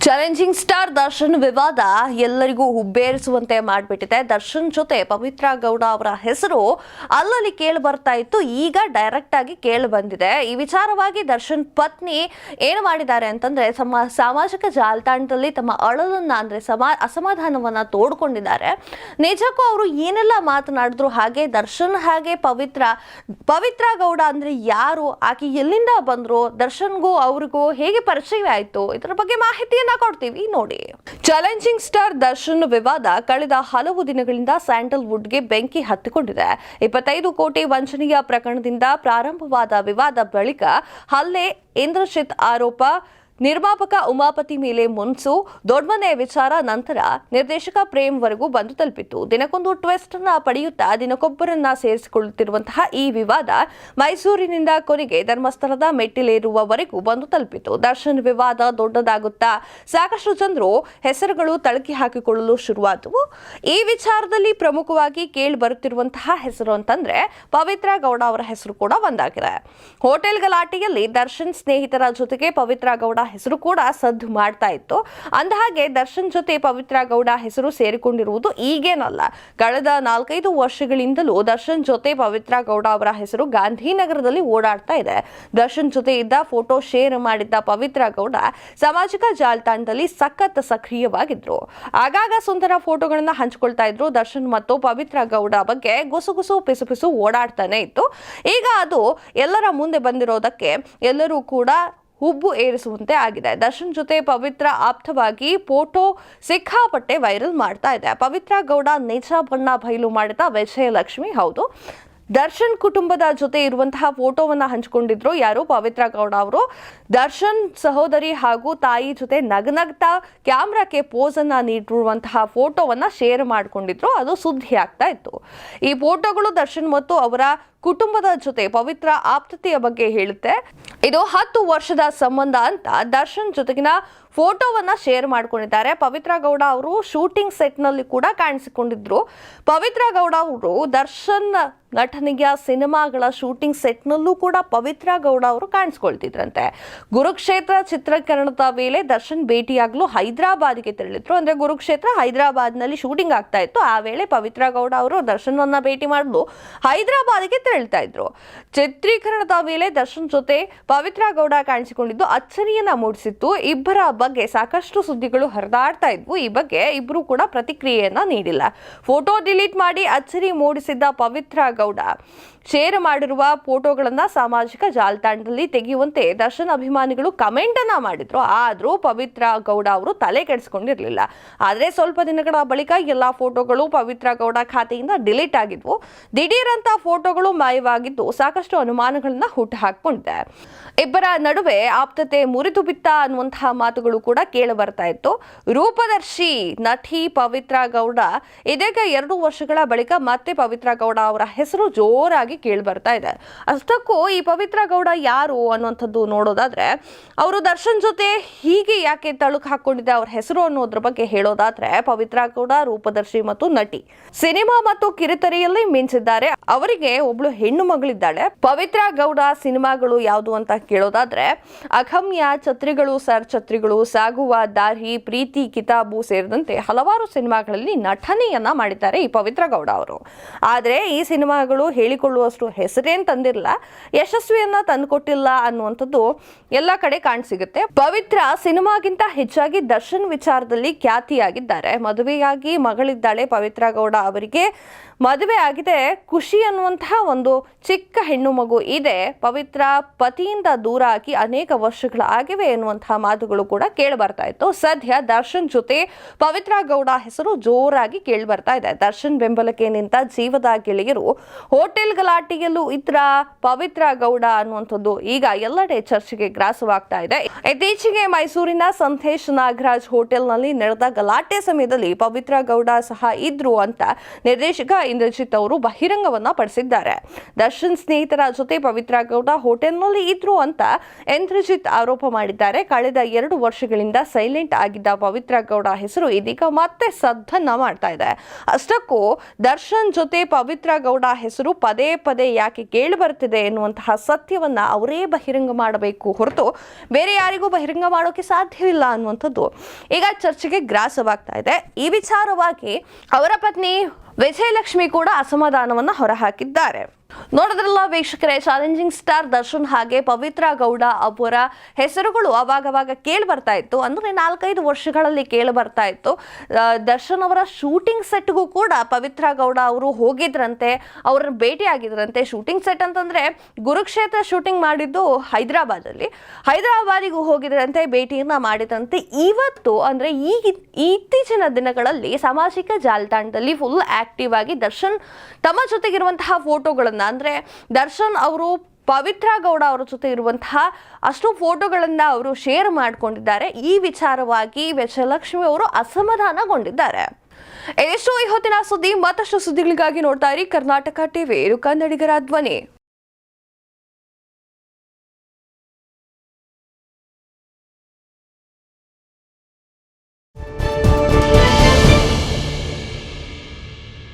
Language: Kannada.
ಚಾಲೆಂಜಿಂಗ್ ಸ್ಟಾರ್ ದರ್ಶನ್ ವಿವಾದ ಎಲ್ಲರಿಗೂ ಹುಬ್ಬೇರಿಸುವಂತೆ ಮಾಡಿಬಿಟ್ಟಿದೆ. ದರ್ಶನ್ ಜೊತೆ ಪವಿತ್ರ ಗೌಡ ಅವರ ಹೆಸರು ಅಲ್ಲಲ್ಲಿ ಕೇಳಿ ಬರ್ತಾ ಇತ್ತು, ಈಗ ಡೈರೆಕ್ಟ್ ಆಗಿ ಕೇಳಿ ಬಂದಿದೆ. ಈ ವಿಚಾರವಾಗಿ ದರ್ಶನ್ ಪತ್ನಿ ಏನು ಮಾಡಿದ್ದಾರೆ ಅಂತಂದ್ರೆ ಸಾಮಾಜಿಕ ಜಾಲತಾಣದಲ್ಲಿ ತಮ್ಮ ಅಳಲನ್ನ ಅಂದ್ರೆ ಅಸಮಾಧಾನವನ್ನ ತೋಡ್ಕೊಂಡಿದ್ದಾರೆ. ನಿಜಕ್ಕೂ ಅವರು ಏನೆಲ್ಲ ಮಾತನಾಡಿದ್ರು, ಹಾಗೆ ದರ್ಶನ್ ಹಾಗೆ ಪವಿತ್ರ ಗೌಡ ಅಂದ್ರೆ ಯಾರು, ಆಕೆ ಎಲ್ಲಿಂದ ಬಂದ್ರು, ದರ್ಶನ್ಗೂ ಅವ್ರಿಗೂ ಹೇಗೆ ಪರಿಚಯ ಆಯ್ತು, ಇದರ ಬಗ್ಗೆ ಮಾಹಿತಿಯನ್ನ ಕೊಡ್ತೀವಿ ನೋಡಿ. ಚಾಲೆಂಜಿಂಗ್ ಸ್ಟಾರ್ ದರ್ಶನ್ ವಿವಾದ ಕಳೆದ ಹಲವು ದಿನಗಳಿಂದ ಸ್ಯಾಂಡಲ್ವುಡ್ಗೆ ಬೆಂಕಿ ಹತ್ತಿಕೊಂಡಿದೆ. 25 ಕೋಟಿ ವಂಚನೆಯ ಪ್ರಕರಣದಿಂದ ಪ್ರಾರಂಭವಾದ ವಿವಾದ ಬಳಿಕ ಹಲ್ಲೆ, ಇಂದ್ರಜಿತ್ ಆರೋಪ, ನಿರ್ಮಾಪಕ ಉಮಾಪತಿ ಮೇಲೆ ಮುನ್ಸು, ದೊಡ್ಡಮನೆ ವಿಚಾರ, ನಂತರ ನಿರ್ದೇಶಕ ಪ್ರೇಮ್ ವರೆಗೂ ಬಂದು ತಲುಪಿತ್ತು. ದಿನಕ್ಕೊಂದು ಟ್ವಿಸ್ಟ್ ಅನ್ನ ಪಡೆಯುತ್ತಾ ದಿನಕ್ಕೊಬ್ಬರನ್ನ ಸೇರಿಸಿಕೊಳ್ಳುತ್ತಿರುವಂತಹ ಈ ವಿವಾದ ಮೈಸೂರಿನಿಂದ ಕೊನೆಗೆ ಧರ್ಮಸ್ಥಳದ ಮೆಟ್ಟಿಲೇರುವವರೆಗೂ ಬಂದು ತಲುಪಿತು. ದರ್ಶನ್ ವಿವಾದ ದೊಡ್ಡದಾಗುತ್ತಾ ಸಾಕಷ್ಟು ಜನರು ಹೆಸರುಗಳು ತಳಕಿ ಹಾಕಿಕೊಳ್ಳಲು ಶುರುವಾದವು. ಈ ವಿಚಾರದಲ್ಲಿ ಪ್ರಮುಖವಾಗಿ ಕೇಳಿ ಬರುತ್ತಿರುವಂತಹ ಹೆಸರು ಅಂತಂದ್ರೆ ಪವಿತ್ರ ಗೌಡ ಅವರ ಹೆಸರು ಕೂಡ ಒಂದಾಗಿದೆ. ಹೋಟೆಲ್ ಗಲಾಟೆಯಲ್ಲಿ ದರ್ಶನ್ ಸ್ನೇಹಿತರ ಜೊತೆಗೆ ಪವಿತ್ರ ಗೌಡ ಹೆಸರು ಕೂಡ ಸದ್ದು ಮಾಡ್ತಾ ಇತ್ತು. ಅಂದಹಾಗೆ ದರ್ಶನ್ ಜೊತೆ ಪವಿತ್ರ ಗೌಡ ಹೆಸರು ಸೇರಿಕೊಂಡಿರುವುದು ಈಗೇನಲ್ಲ. ಕಳೆದ 4-5 ವರ್ಷಗಳಿಂದಲೂ ದರ್ಶನ್ ಜೊತೆ ಪವಿತ್ರ ಗೌಡ ಅವರ ಹೆಸರು ಗಾಂಧಿನಗರದಲ್ಲಿ ಓಡಾಡ್ತಾ ಇದೆ. ದರ್ಶನ್ ಜೊತೆ ಇದ್ದ ಫೋಟೋ ಶೇರ್ ಮಾಡಿದ್ದ ಪವಿತ್ರ ಗೌಡ ಸಾಮಾಜಿಕ ಜಾಲತಾಣದಲ್ಲಿ ಸಖತ್ ಸಕ್ರಿಯವಾಗಿದ್ರು. ಆಗಾಗ ಸುಂದರ ಫೋಟೋಗಳನ್ನ ಹಂಚಿಕೊಳ್ತಾ ಇದ್ರು. ದರ್ಶನ್ ಮತ್ತು ಪವಿತ್ರ ಗೌಡ ಬಗ್ಗೆ ಗುಸುಗುಸು ಪಿಸುಪಿಸು ಓಡಾಡ್ತಾನೆ ಇತ್ತು. ಈಗ ಅದು ಎಲ್ಲರ ಮುಂದೆ ಬಂದಿರೋದಕ್ಕೆ ಎಲ್ಲರೂ ಕೂಡ ಹುಬ್ಬು ಏರಿಸುವಂತೆ ಆಗಿದೆ. ದರ್ಶನ್ ಜೊತೆ ಪವಿತ್ರ ಆಪ್ತವಾಗಿ ಫೋಟೋ ಸಿಕ್ಕಾಪಟ್ಟೆ ವೈರಲ್ ಮಾಡ್ತಾ ಇದೆ. ಪವಿತ್ರ ಗೌಡ ನಿಜ ಬಣ್ಣ ಬಯಲು ಮಾಡಿದ ವಿಜಯಲಕ್ಷ್ಮಿ. ಹೌದು, ದರ್ಶನ್ ಕುಟುಂಬದ ಜೊತೆ ಇರುವಂತಹ ಫೋಟೋವನ್ನ ಹಂಚಿಕೊಂಡಿದ್ರು ಯಾರು, ಪವಿತ್ರ ಗೌಡ ಅವರು. ದರ್ಶನ್ ಸಹೋದರಿ ಹಾಗೂ ತಾಯಿ ಜೊತೆ ನಗನಗ್ತಾ ಕ್ಯಾಮ್ರಾಕ್ಕೆ ಪೋಸ್ ಅನ್ನ ನೀಡಿರುವಂತಹ ಫೋಟೋವನ್ನ ಶೇರ್ ಮಾಡಿಕೊಂಡಿದ್ರು. ಅದು ಸುದ್ದಿ ಆಗ್ತಾ ಇತ್ತು. ಈ ಫೋಟೋಗಳು ದರ್ಶನ್ ಮತ್ತು ಅವರ ಕುಟುಂಬದ ಜೊತೆ ಪವಿತ್ರ ಆಪ್ತತೆಯ ಬಗ್ಗೆ ಹೇಳುತ್ತೆ. ಇದು 10 ವರ್ಷದ ಸಂಬಂಧ ಅಂತ ದರ್ಶನ್ ಜೊತೆಗಿನ ಫೋಟೋವನ್ನ ಶೇರ್ ಮಾಡ್ಕೊಂಡಿದ್ದಾರೆ. ಪವಿತ್ರ ಗೌಡ ಅವರು ಶೂಟಿಂಗ್ ಸೆಟ್ ನಲ್ಲಿ ಕೂಡ ಕಾಣಿಸಿಕೊಂಡಿದ್ರು. ಪವಿತ್ರ ಗೌಡ ಅವರು ದರ್ಶನ್ ನಟನೆಯ ಸಿನಿಮಾಗಳ ಶೂಟಿಂಗ್ ಸೆಟ್ ನಲ್ಲೂ ಕೂಡ ಪವಿತ್ರ ಗೌಡ ಅವರು ಕಾಣಿಸ್ಕೊಳ್ತಿದ್ರಂತೆ. ಗುರುಕ್ಷೇತ್ರ ಚಿತ್ರೀಕರಣದ ವೇಳೆ ದರ್ಶನ್ ಭೇಟಿಯಾಗಲು ಹೈದರಾಬಾದ್ಗೆ ತೆರಳಿದ್ರು. ಅಂದ್ರೆ ಗುರುಕ್ಷೇತ್ರ ಹೈದರಾಬಾದ್ ನಲ್ಲಿ ಶೂಟಿಂಗ್ ಆಗ್ತಾ ಇತ್ತು. ಆ ವೇಳೆ ಪವಿತ್ರ ಗೌಡ ಅವರು ದರ್ಶನ್ ಅನ್ನ ಭೇಟಿ ಮಾಡಲು ಹೈದರಾಬಾದ್ಗೆ ತೆರಳ್ತಾ ಇದ್ರು. ಚಿತ್ರೀಕರಣದ ವೇಳೆ ದರ್ಶನ್ ಜೊತೆ ಪವಿತ್ರ ಗೌಡ ಕಾಣಿಸಿಕೊಂಡಿದ್ದು ಅಚ್ಚರಿಯನ್ನ ಮೂಡಿಸಿತ್ತು. ಇಬ್ಬರ ಬಗ್ಗೆ ಸಾಕಷ್ಟು ಸುದ್ದಿಗಳು ಹರಿದಾಡ್ತಾ ಇದ್ವು. ಈ ಬಗ್ಗೆ ಇಬ್ರು ಕೂಡ ಪ್ರತಿಕ್ರಿಯೆಯನ್ನ ನೀಡಿಲ್ಲ. ಫೋಟೋ ಡಿಲೀಟ್ ಮಾಡಿ ಅಚ್ಚರಿ ಮೂಡಿಸಿದ್ದ ಪವಿತ್ರ ಗೌಡ ಶೇರ್ ಮಾಡಿರುವ ಫೋಟೋಗಳನ್ನ ಸಾಮಾಜಿಕ ಜಾಲತಾಣದಲ್ಲಿ ತೆಗೆಯುವಂತೆ ದರ್ಶನ್ ಅಭಿಮಾನಿಗಳು ಕಮೆಂಟ್ ಅನ್ನ ಮಾಡಿದ್ರು. ಆದ್ರೂ ಪವಿತ್ರ ಗೌಡ ಅವರು ತಲೆ ಕೆಡಿಸಿಕೊಂಡಿರಲಿಲ್ಲ. ಆದ್ರೆ ಸ್ವಲ್ಪ ದಿನಗಳ ಬಳಿಕ ಎಲ್ಲಾ ಫೋಟೋಗಳು ಪವಿತ್ರ ಗೌಡ ಖಾತೆಯಿಂದ ಡಿಲೀಟ್ ಆಗಿದ್ವು. ದಿಢೀರ್ ಅಂತ ಫೋಟೋಗಳು ಮಾಯವಾಗಿದ್ದು ಸಾಕಷ್ಟು ಅನುಮಾನಗಳನ್ನ ಹುಟ್ಟು ಹಾಕೊಂಡಿದೆ. ಇಬ್ಬರ ನಡುವೆ ಆಪ್ತತೆ ಮುರಿದು ಬಿತ್ತ ಅನ್ನುವಂತಹ ಮಾತುಗಳು ಕೂಡ ಕೇಳಿ ಬರ್ತಾ ಇತ್ತು. ರೂಪದರ್ಶಿ ನಟಿ ಪವಿತ್ರ ಗೌಡ ಇದೀಗ 2 ವರ್ಷಗಳ ಬಳಿಕ ಮತ್ತೆ ಪವಿತ್ರ ಗೌಡ ಅವರ ಹೆಸರು ಜೋರಾಗಿ ಕೇಳಿ ಬರ್ತಾ ಇದೆ. ಅಷ್ಟಕ್ಕೂ ಈ ಪವಿತ್ರ ಗೌಡ ಯಾರು ಅನ್ನುವಂಥದ್ದು ನೋಡೋದಾದ್ರೆ, ಅವರು ದರ್ಶನ್ ಜೊತೆ ಹೀಗೆ ಯಾಕೆ ತಳುಕು ಹಾಕೊಂಡಿದೆ ಅವ್ರ ಹೆಸರು ಅನ್ನೋದ್ರ ಬಗ್ಗೆ ಹೇಳೋದಾದ್ರೆ, ಪವಿತ್ರ ಗೌಡ ರೂಪದರ್ಶಿ ಮತ್ತು ನಟಿ, ಸಿನಿಮಾ ಮತ್ತು ಕಿರುತೆರೆಯಲ್ಲಿ ಮಿಂಚಿದ್ದಾರೆ. ಅವರಿಗೆ ಒಬ್ಳು ಹೆಣ್ಣು ಮಗಳಿದ್ದಾಳೆ. ಪವಿತ್ರ ಗೌಡ ಸಿನಿಮಾಗಳು ಯಾವುದು ಅಂತ ಕೇಳೋದಾದ್ರೆ, ಅಗಮ್ಯ, ಛತ್ರಿಗಳು ಸರ್ ಛತ್ರಿಗಳು, ಸಾಗುವ ದಾರಿ, ಪ್ರೀತಿ ಕಿತಾಬು ಸೇರಿದಂತೆ ಹಲವಾರು ಸಿನಿಮಾಗಳಲ್ಲಿ ನಟನೆಯನ್ನ ಮಾಡಿದ್ದಾರೆ ಈ ಪವಿತ್ರ ಗೌಡ ಅವರು. ಆದ್ರೆ ಈ ಸಿನಿಮಾಗಳು ಹೇಳಿಕೊಳ್ಳುವಷ್ಟು ಹೆಸರೇನ್ ತಂದಿರಲ್ಲ, ಯಶಸ್ವಿಯನ್ನ ತಂದುಕೊಟ್ಟಿಲ್ಲ ಅನ್ನುವಂಥದ್ದು ಎಲ್ಲ ಕಡೆ ಕಾಣಸಿಗುತ್ತೆ. ಪವಿತ್ರ ಸಿನಿಮಾಗಿಂತ ಹೆಚ್ಚಾಗಿ ದರ್ಶನ್ ವಿಚಾರದಲ್ಲಿ ಖ್ಯಾತಿಯಾಗಿದ್ದಾರೆ. ಮದುವೆಯಾಗಿ ಮಗಳಿದ್ದಾಳೆ ಪವಿತ್ರ ಗೌಡ ಅವರಿಗೆ. ಮದುವೆ ಆಗಿದೆ, ಖುಷಿ ಅನ್ನುವಂತಹ ಒಂದು ಚಿಕ್ಕ ಹೆಣ್ಣು ಮಗು ಇದೆ. ಪವಿತ್ರ ಪತಿಯಿಂದ ದೂರ ಆಗಿ ಅನೇಕ ವರ್ಷಗಳಾಗಿವೆ ಎನ್ನುವಂತಹ ಮಾತುಗಳು ಕೂಡ ಕೇಳಿ ಬರ್ತಾ ಇತ್ತು. ಸದ್ಯ ದರ್ಶನ್ ಜೊತೆ ಪವಿತ್ರ ಗೌಡ ಹೆಸರು ಜೋರಾಗಿ ಕೇಳಿ ಬರ್ತಾ ಇದೆ. ದರ್ಶನ್ ಬೆಂಬಲಕ್ಕೆ ನಿಂತ ಜೀವದ ಗೆಳೆಯರು ಹೋಟೆಲ್ ಗಲಾಟೆಯಲ್ಲೂ ಇದ್ರ ಪವಿತ್ರ ಗೌಡ ಅನ್ನುವಂಥದ್ದು ಈಗ ಎಲ್ಲೆಡೆ ಚರ್ಚೆಗೆ ಗ್ರಾಸವಾಗ್ತಾ ಇದೆ. ಇತ್ತೀಚೆಗೆ ಮೈಸೂರಿನ ಸಂತೇಶ್ ನಾಗರಾಜ್ ಹೋಟೆಲ್ ನಲ್ಲಿ ನಡೆದ ಗಲಾಟೆ ಸಮಯದಲ್ಲಿ ಪವಿತ್ರ ಗೌಡ ಸಹ ಇದ್ರು ಅಂತ ನಿರ್ದೇಶಕ ಇಂದ್ರಜಿತ್ ಅವರು ಬಹಿರಂಗವನ್ನ ಪಡಿಸಿದ್ದಾರೆ. ದರ್ಶನ್ ಸ್ನೇಹಿತರ ಜೊತೆ ಪವಿತ್ರ ಗೌಡ ಹೋಟೆಲ್ನಲ್ಲಿ ಇದ್ರು ಅಂತ ಇಂದ್ರಜಿತ್ ಆರೋಪ ಮಾಡಿದ್ದಾರೆ. ಕಳೆದ 2 ವರ್ಷಗಳಿಂದ ಸೈಲೆಂಟ್ ಆಗಿದ್ದ ಪವಿತ್ರ ಗೌಡ ಹೆಸರು ಇದೀಗ ಮತ್ತೆ ಸದ್ದನ್ನ ಮಾಡ್ತಾ ಇದೆ. ಅಷ್ಟಕ್ಕೂ ದರ್ಶನ್ ಜೊತೆ ಪವಿತ್ರ ಗೌಡ ಹೆಸರು ಪದೇ ಪದೇ ಯಾಕೆ ಕೇಳಿ ಬರ್ತಿದೆ ಎನ್ನುವಂತಹ ಸತ್ಯವನ್ನ ಅವರೇ ಬಹಿರಂಗ ಮಾಡಬೇಕು ಹೊರತು ಬೇರೆ ಯಾರಿಗೂ ಬಹಿರಂಗ ಮಾಡೋಕೆ ಸಾಧ್ಯವಿಲ್ಲ ಅನ್ನುವಂಥದ್ದು ಈಗ ಚರ್ಚೆಗೆ ಗ್ರಾಸವಾಗ್ತಾ ಇದೆ. ಈ ವಿಚಾರವಾಗಿ ಅವರ ಪತ್ನಿ ವಿಜಯಲಕ್ಷ್ಮಿ ಕೂಡ ಅಸಮಾಧಾನವನ್ನ ಹೊರಹಾಕಿದ್ದಾರೆ. ನೋಡಿದ್ರಲ್ಲ ವೀಕ್ಷಕರೇ, ಚಾಲೆಂಜಿಂಗ್ ಸ್ಟಾರ್ ದರ್ಶನ್ ಹಾಗೆ ಪವಿತ್ರ ಗೌಡ ಅವರ ಹೆಸರುಗಳು ಅವಾಗವಾಗ ಕೇಳಿ ಬರ್ತಾ ಇತ್ತು. ಅಂದ್ರೆ 4-5 ವರ್ಷಗಳಲ್ಲಿ ಕೇಳಿ ಬರ್ತಾ ಇತ್ತು. ದರ್ಶನ್ ಅವರ ಶೂಟಿಂಗ್ ಸೆಟ್ಗೂ ಕೂಡ ಪವಿತ್ರ ಗೌಡ ಅವರು ಹೋಗಿದ್ರಂತೆ, ಅವ್ರನ್ನ ಭೇಟಿ ಆಗಿದ್ರಂತೆ. ಶೂಟಿಂಗ್ ಸೆಟ್ ಅಂತಂದ್ರೆ ಗುರುಕ್ಷೇತ್ರ ಶೂಟಿಂಗ್ ಮಾಡಿದ್ದು ಹೈದರಾಬಾದಿಗೂ ಹೋಗಿದ್ರಂತೆ, ಭೇಟಿಯನ್ನ ಮಾಡಿದ್ರಂತೆ. ಇವತ್ತು ಅಂದ್ರೆ ಇತ್ತೀಚಿನ ದಿನಗಳಲ್ಲಿ ಸಾಮಾಜಿಕ ಜಾಲತಾಣದಲ್ಲಿ ಫುಲ್ ಆಕ್ಟಿವ್ ಆಗಿ ದರ್ಶನ್ ತಮ್ಮ ಜೊತೆಗಿರುವಂತಹ ಫೋಟೋಗಳನ್ನ, ಅಂದ್ರೆ ದರ್ಶನ್ ಅವರು ಪವಿತ್ರ ಗೌಡ ಅವರ ಜೊತೆ ಇರುವಂತಹ ಅಷ್ಟು ಫೋಟೋಗಳನ್ನ ಅವರು ಶೇರ್ ಮಾಡ್ಕೊಂಡಿದ್ದಾರೆ. ಈ ವಿಚಾರವಾಗಿ ವಿಜಯಲಕ್ಷ್ಮಿ ಅವರು ಅಸಮಾಧಾನಗೊಂಡಿದ್ದಾರೆ. ಇದಿಷ್ಟು ಈ ಹೊತ್ತಿನ ಸುದ್ದಿ. ಮತ್ತಷ್ಟು ಸುದ್ದಿಗಳಿಗಾಗಿ ನೋಡ್ತಾ ಇರಿ ಕರ್ನಾಟಕ ಟಿವಿ, ಇದು ಕನ್ನಡಿಗರ ಧ್ವನಿ.